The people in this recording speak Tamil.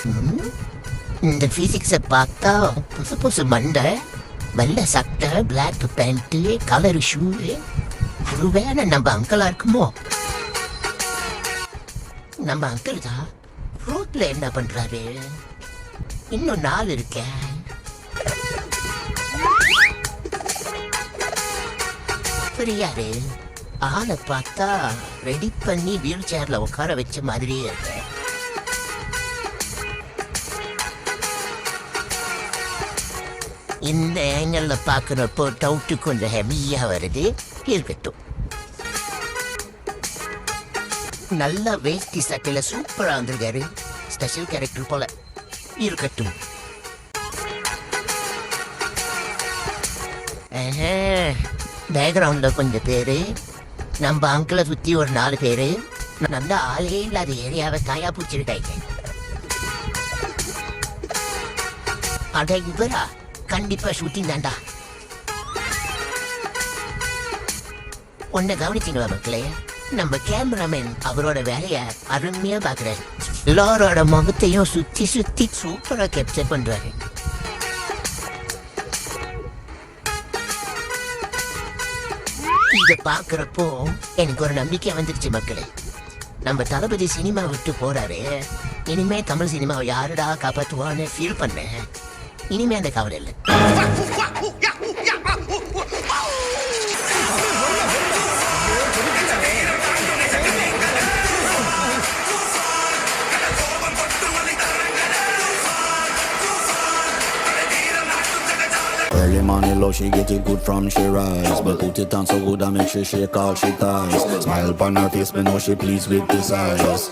ம், இந்த பிசிக்ஸை பார்த்தா புதுசு புதுசு மண்டை, வெள்ளை சட்டை, பிளாக் பேண்ட்டு, கலர் ஷூ. ஒருவேளை நம்ம அங்கிளா இருக்குமோ? நம்ம அங்கிள் தான். ரோட்ல என்ன பண்றாரு? இன்னும் நாள் இருக்கேன். புரியாது. ஆளை பார்த்தா ரெடி பண்ணி வீல் சேர்ல உட்கார வச்ச மாதிரியே இருக்கு. இந்த ஆங்கிள் பாக்குறப்போ டவுட்டு கொஞ்சம் ஹெவியா வருது. இருக்கட்டும். நல்ல வேஷ்டி சட்டையில சூப்பரா வந்திருக்காரு. ஸ்பெஷல் கேரக்டர் போல. இருக்கட்டும். பேக்ரவுண்ட்ல கொஞ்சம் பேரு, நம்ம அங்கிளை சுத்தி ஒரு 4 பேரு. நல்ல ஆளே இல்லாத ஏரியாவை தாயா பிடிச்சிருக்காங்க. அட இவரா? கண்டிப்பா ஷூட்டிங் தாண்டா. உன்னை கவனிச்சிங்களா மக்களே? நம்ம கேமராமேன் அவரோட வேலைய அருமையா பாக்குறாரு. எல்லாரோட முகத்தையும் சுத்தி சுத்தி சூப்பரா கேப்சர் பண்றாரு. இத பாக்குறப்போ எனக்கு ஒரு நம்பிக்கை வந்துருச்சு மக்களே. நம்ம தளபதி சினிமா விட்டு போறாரு. இனிமே தமிழ் சினிமாவை யாருடா காப்பாற்றுவான்னு ஃபீல் பண்ணேன். இனிமே அந்த கவலை இல்லை. Early morning love, she get it good from she rise. But put it on so good I make she shake all she ties. Smile upon her face, me know she pleased with this eyes.